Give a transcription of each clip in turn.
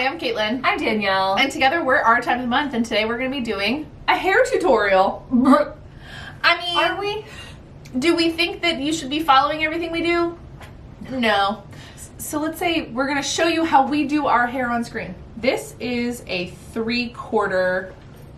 Hi, I'm Caitlin. I'm Danielle. And together we're Our Time of the Month, and today we're going to be doing a hair tutorial. I mean, Are we? Do we think that you should be following everything we do? No. So let's say we're going to show you how we do our hair on screen. This is a 3/4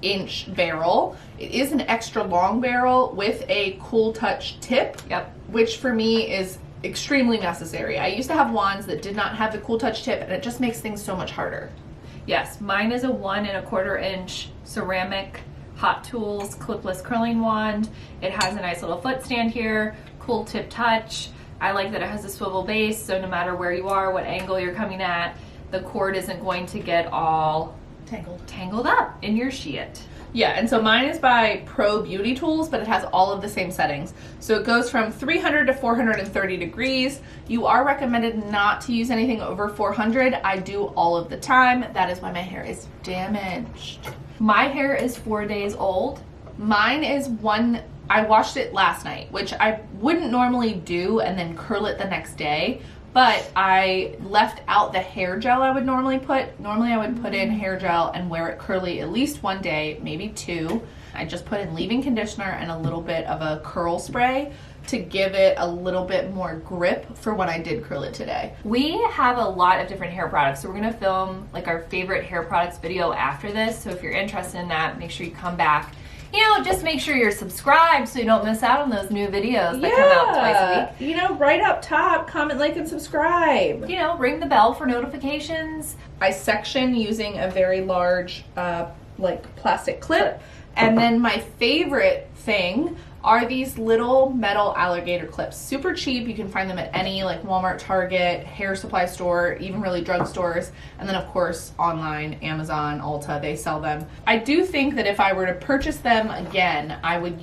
inch barrel. It is an extra long barrel with a cool touch tip. Yep. Which for me is extremely necessary. I used to have wands that did not have the cool touch tip, and it just makes things so much harder. Yes, mine is a 1 1/4 inch ceramic Hot Tools clipless curling wand. It has a nice little foot stand here, cool tip touch. I like that it has a swivel base, so no matter where you are, what angle you're coming at, the cord isn't going to get all tangled up in your sheet. Yeah, and so mine is by Pro Beauty Tools, but it has all of the same settings. So it goes from 300 to 430 degrees. You are recommended not to use anything over 400. I do all of the time. That is why my hair is damaged. My hair is 4 days old. Mine is I washed it last night, which I wouldn't normally do and then curl it the next day. But I left out the hair gel I would normally put. Normally I would put in hair gel and wear it curly at least 1 day, maybe 2. I just put in leave-in conditioner and a little bit of a curl spray to give it a little bit more grip for when I did curl it today. We have a lot of different hair products, so we're gonna film like our favorite hair products video after this. So if you're interested in that, make sure you come back. You know, just make sure you're subscribed so you don't miss out on those new videos that come out twice a week. You know, right up top, comment, like, and subscribe. You know, ring the bell for notifications. I section using a very large, like, plastic clip. And then my favorite thing are these little metal alligator clips. Super cheap. You can find them at any, like, Walmart, Target, hair supply store, even really drugstores. And then, of course, online, Amazon, Ulta, they sell them. I do think that if I were to purchase them again, I would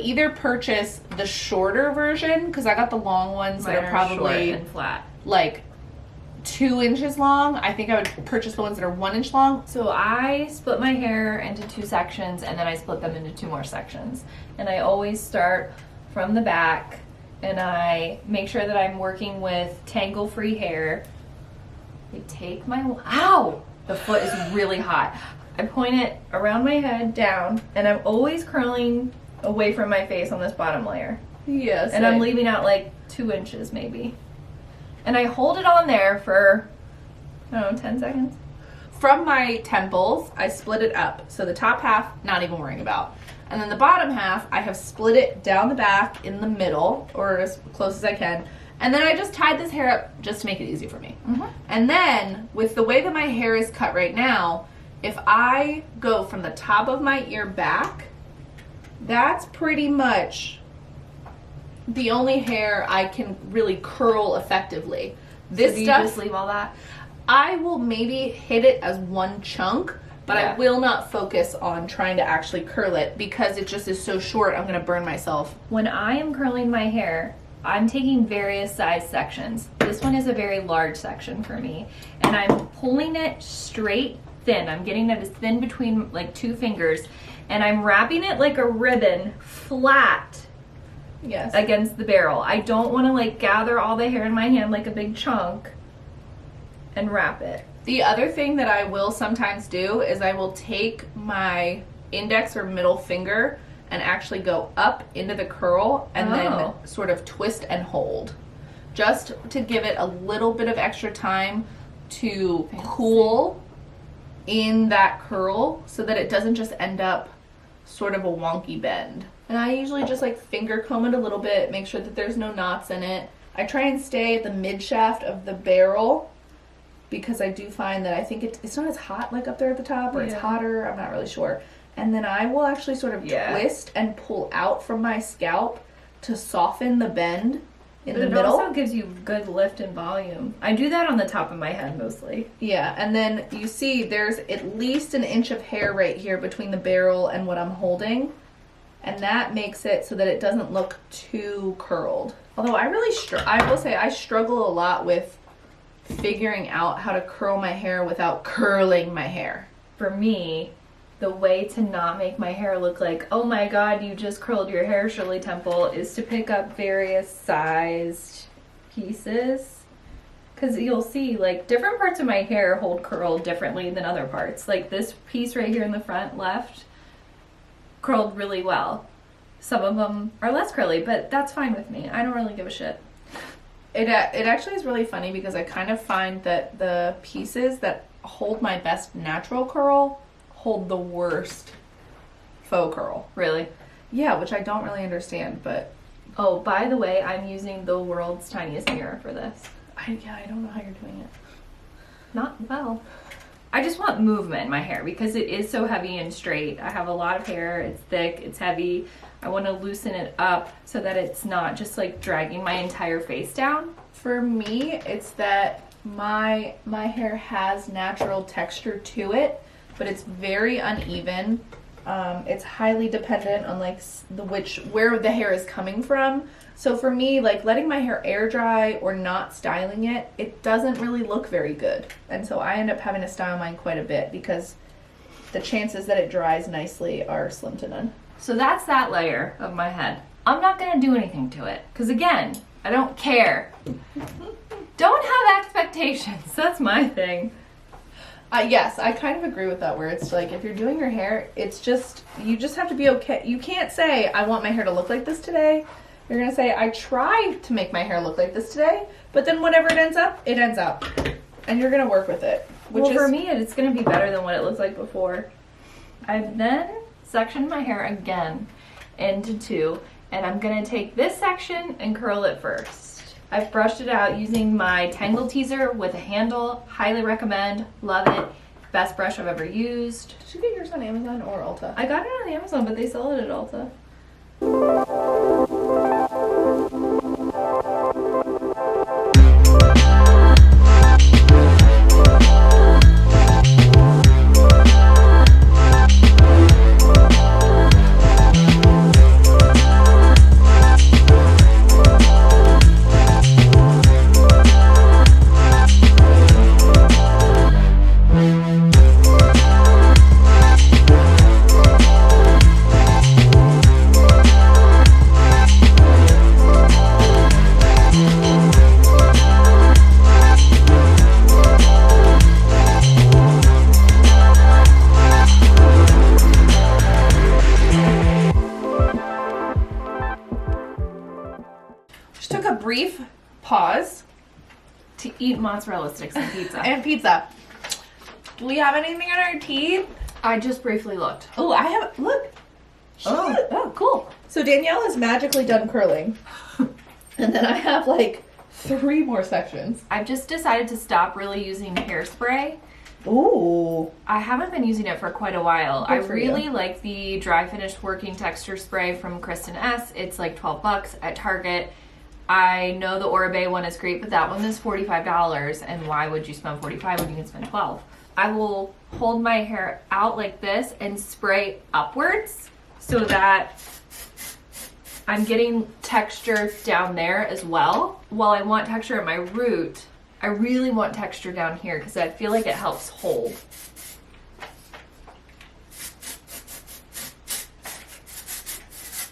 either purchase the shorter version, because I got the long ones that are probably short and flat. like 2 inches long. I think I would purchase the ones that are 1 inch long. So I split my hair into 2 sections, and then I split them into 2 more sections. And I always start from the back, and I make sure that I'm working with tangle-free hair. I take my, ow! The foot is really hot. I point it around my head down, and I'm always curling away from my face on this bottom layer. Yes. And I'm leaving out like 2 inches maybe. And I hold it on there for, I don't know, 10 seconds. From my temples, I split it up. So the top half, not even worrying about. And then the bottom half, I have split it down the back in the middle, or as close as I can. And then I just tied this hair up just to make it easy for me. Mm-hmm. And then, with the way that my hair is cut right now, if I go from the top of my ear back, that's pretty much the only hair I can really curl effectively. This So do you stuff, just leave all that? I will maybe hit it as one chunk, but I will not focus on trying to actually curl it because it just is so short. I'm going to burn myself. When I am curling my hair, I'm taking various size sections. This one is a very large section for me, and I'm pulling it straight thin. I'm getting it as thin between like 2 fingers, and I'm wrapping it like a ribbon flat. Yes. Against the barrel. I don't want to like gather all the hair in my hand like a big chunk and wrap it. The other thing that I will sometimes do is I will take my index or middle finger and actually go up into the curl and then sort of twist and hold. Just to give it a little bit of extra time to cool in that curl so that it doesn't just end up sort of a wonky bend. And I usually just like finger comb it a little bit, make sure that there's no knots in it. I try and stay at the mid shaft of the barrel because I do find that I think it's not as hot like up there at the top, or it's hotter, I'm not really sure. And then I will actually sort of twist and pull out from my scalp to soften the bend in the middle. It also gives you good lift and volume. I do that on the top of my head mostly. Yeah, and then you see there's at least an inch of hair right here between the barrel and what I'm holding. And that makes it so that it doesn't look too curled. Although I will say I struggle a lot with figuring out how to curl my hair without curling my hair. For me, the way to not make my hair look like, oh my god, you just curled your hair, Shirley Temple, is to pick up various sized pieces. because you'll see like different parts of my hair hold curl differently than other parts. Like this piece right here in the front left curled really well. Some of them are less curly, but that's fine with me. I don't really give a shit. It actually is really funny because I kind of find that the pieces that hold my best natural curl hold the worst faux curl. Really? Yeah, which I don't really understand, but... Oh, by the way, I'm using the world's tiniest mirror for this. I don't know how you're doing it. Not well. I just want movement in my hair because it is so heavy and straight. I have a lot of hair, it's thick, it's heavy. I want to loosen it up so that it's not just like dragging my entire face down. For me, it's that my hair has natural texture to it, but it's very uneven. It's highly dependent on like where the hair is coming from. So for me, like letting my hair air dry or not styling it, it doesn't really look very good. And so I end up having to style mine quite a bit because the chances that it dries nicely are slim to none. So that's that layer of my head. I'm not gonna do anything to it because again, I don't care. Don't have expectations. That's my thing. Yes, I kind of agree with that, where it's like if you're doing your hair, it's just, you just have to be okay. You can't say, I want my hair to look like this today. You're going to say, I tried to make my hair look like this today, but then whatever it ends up. And you're going to work with it. For me, it's going to be better than what it looked like before. I've then sectioned my hair again into two, and I'm going to take this section and curl it first. I've brushed it out using my Tangle Teaser with a handle. Highly recommend. Love it. Best brush I've ever used. Did you get yours on Amazon or Ulta? I got it on Amazon, but they sell it at Ulta. Brief pause to eat mozzarella sticks and pizza. Do we have anything on our teeth? I just briefly looked. Oh, I have, look. Oh, cool. So Danielle is magically done curling. And then I have like 3 more sections. I've just decided to stop really using hairspray. Ooh. I haven't been using it for quite a while. I really you. like the Dry Finish Working Texture Spray from Kristen S. It's like $12 at Target. I know the Oribe one is great, but that one is $45, and why would you spend $45 when you can spend $12? I will hold my hair out like this and spray upwards so that I'm getting texture down there as well. While I want texture at my root, I really want texture down here because I feel like it helps hold.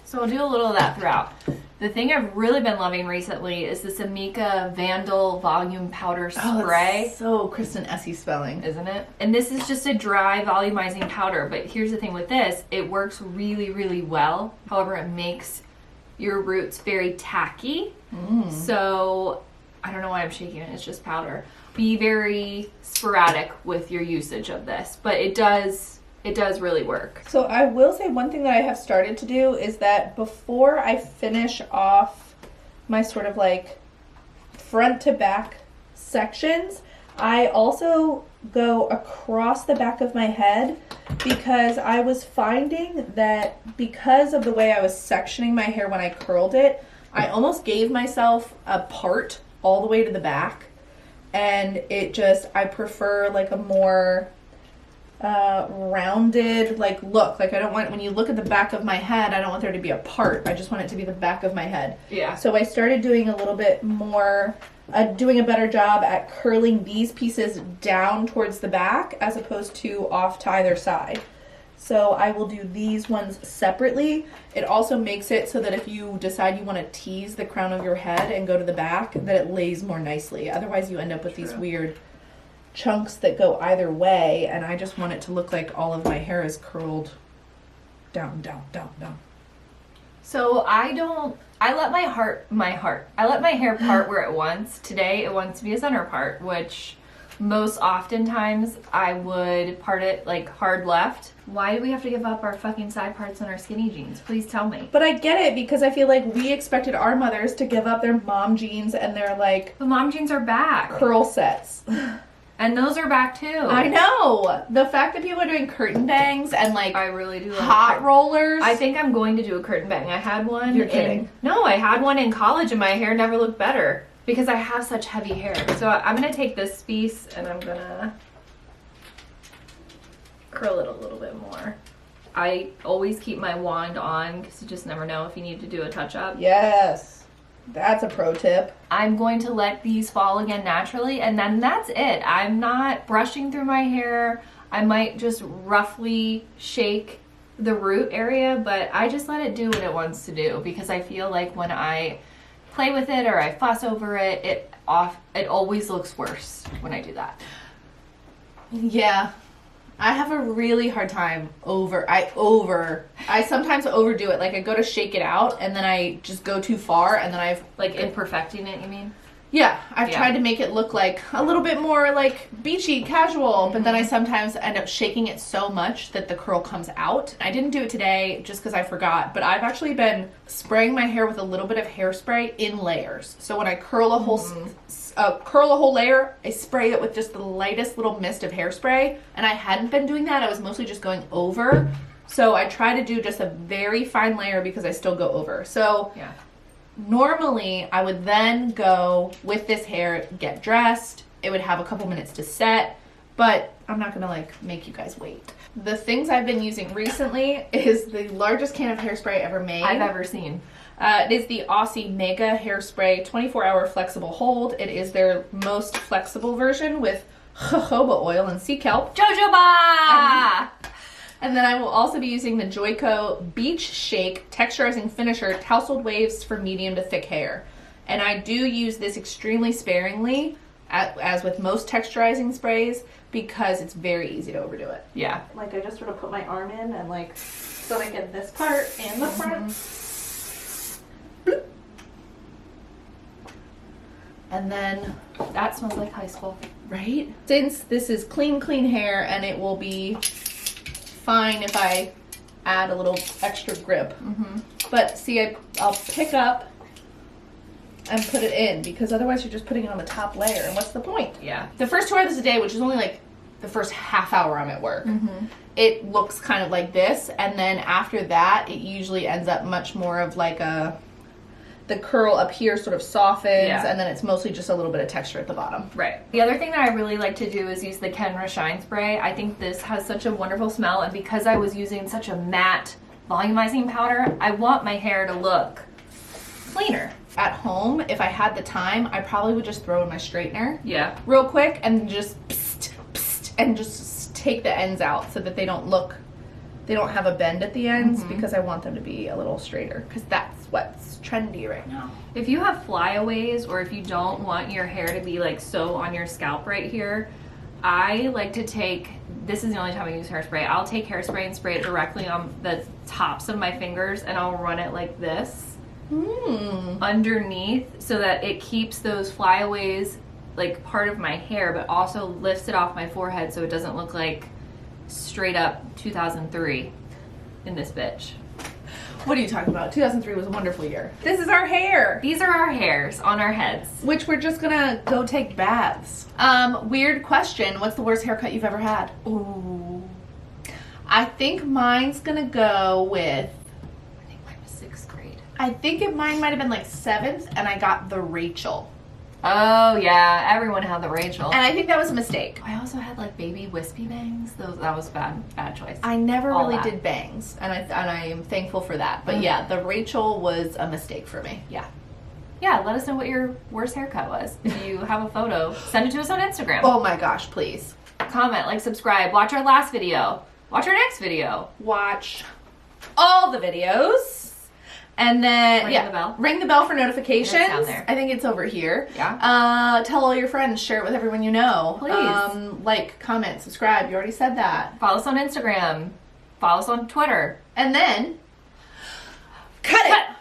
So I'll do a little of that throughout. The thing I've really been loving recently is this Amika Vandal Volume Powder Spray. It's so Kristen Essie spelling. Isn't it? And this is just a dry volumizing powder, but here's the thing with this, it works really, really well. However, it makes your roots very tacky. So, I don't know why I'm shaking it, it's just powder. Be very sporadic with your usage of this, but it does really work. So I will say one thing that I have started to do is that before I finish off my sort of like front to back sections, I also go across the back of my head because I was finding that because of the way I was sectioning my hair when I curled it, I almost gave myself a part all the way to the back, and I prefer like a more rounded like look. Like I don't want, when you look at the back of my head, I don't want there to be a part. I just want it to be the back of my head. Yeah. So I started doing a little bit more, doing a better job at curling these pieces down towards the back as opposed to off to either side. So I will do these ones separately. It also makes it so that if you decide you want to tease the crown of your head and go to the back, that it lays more nicely. Otherwise you end up with these weird chunks that go either way, and I just want it to look like all of my hair is curled down, down, down, down. So I let my hair part where it wants. Today it wants to be a center part, which most oftentimes I would part it like hard left. Why do we have to give up our fucking side parts and our skinny jeans? Please tell me. But I get it, because I feel like we expected our mothers to give up their mom jeans and their like The mom jeans are back. curl sets. And those are back too. I know. The fact that people are doing curtain bangs and like I really do love hot rollers. I think I'm going to do a curtain bang. I had one. You're kidding. No, I had one in college and my hair never looked better because I have such heavy hair. So I'm going to take this piece and I'm going to curl it a little bit more. I always keep my wand on because you just never know if you need to do a touch up. Yes. That's a pro tip. I'm going to let these fall again naturally, and then that's it. I'm not brushing through my hair. I might just roughly shake the root area, but I just let it do what it wants to do because I feel like when I play with it or I fuss over it, it always looks worse when I do that. Yeah. I have a really hard time I sometimes overdo it. Like I go to shake it out and then I just go too far and then I've Like imperfecting it, you mean? Yeah, I've tried to make it look like a little bit more like beachy, casual, but then I sometimes end up shaking it so much that the curl comes out. I didn't do it today just because I forgot, but I've actually been spraying my hair with a little bit of hairspray in layers. So when I curl a whole layer, I spray it with just the lightest little mist of hairspray, and I hadn't been doing that. I was mostly just going over. So I try to do just a very fine layer because I still go over. So yeah. Normally, I would then go with this hair, get dressed. It would have a couple minutes to set, but I'm not gonna like make you guys wait. The things I've been using recently is the largest can of hairspray ever made. I've ever seen. It is the Aussie Mega Hairspray 24-hour flexible hold. It is their most flexible version with jojoba oil and sea kelp. Jojoba! And then I will also be using the Joico Beach Shake Texturizing Finisher Tousled Waves for medium to thick hair. And I do use this extremely sparingly, as with most texturizing sprays, because it's very easy to overdo it. Yeah. Like I just sort of put my arm in and like, so I get this part and the front. Bloop. And then, That smells like high school. right? Since this is clean hair and it will be fine if I add a little extra grip. But see, I'll pick up and put it in because otherwise you're just putting it on the top layer, and what's the point? Yeah. The first 2 hours a day, which is only like the first half hour I'm at work, it looks kind of like this, and then after that it usually ends up much more of like the curl up here sort of softens, and then it's mostly just a little bit of texture at the bottom. Right. The other thing that I really like to do is use the Kenra Shine Spray. I think this has such a wonderful smell, and because I was using such a matte volumizing powder, I want my hair to look cleaner. At home, if I had the time, I probably would just throw in my straightener Yeah. real quick and just and just take the ends out so that they don't have a bend at the ends, because I want them to be a little straighter, because that's what's trendy right now. If you have flyaways, or if you don't want your hair to be like so on your scalp right here, I like to take, this is the only time I use hairspray, I'll take hairspray and spray it directly on the tops of my fingers, and I'll run it like this underneath so that it keeps those flyaways like part of my hair, but also lifts it off my forehead so it doesn't look like straight up 2003 in this bitch. What are you talking about? 2003 was a wonderful year. This is our hair. These are our hairs on our heads. Which we're just gonna go take baths. Weird question. What's the worst haircut you've ever had? Ooh. I think mine's gonna go with, I think mine was 6th grade. I think mine might have been like 7th, and I got the Rachel. Oh yeah, everyone had the Rachel. And I think that was a mistake. I also had like baby wispy bangs. That was bad choice. I never All really that. did bangs, and I am thankful for that. But yeah, the Rachel was a mistake for me. Yeah, let us know what your worst haircut was. If you have a photo, send it to us on Instagram. Oh my gosh, please. Comment, like, subscribe, watch our last video. watch our next video. Watch all the videos. And then, Ring the bell. Ring the bell for notifications. It's down there. I think it's over here. Yeah. Tell all your friends. Share it with everyone you know. Please. Like, comment, subscribe. You already said that. Follow us on Instagram. Follow us on Twitter. And then, cut it!